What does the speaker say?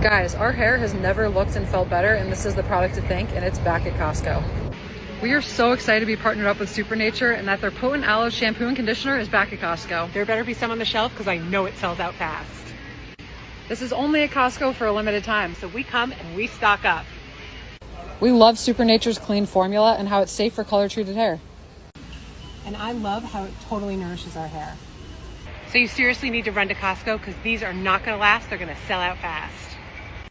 Guys, our hair has never looked and felt better, and this is the product to thank, and it's back at Costco. We are so excited to be partnered up with Supernature and that their potent aloe shampoo and conditioner is back at Costco. There better be some on the shelf because I know it sells out fast. This is only at Costco for a limited time. So we come and we stock up. We love Supernature's clean formula and how it's safe for color-treated hair. And I love how it totally nourishes our hair. So you seriously need to run to Costco because these are not going to last. They're going to sell out fast.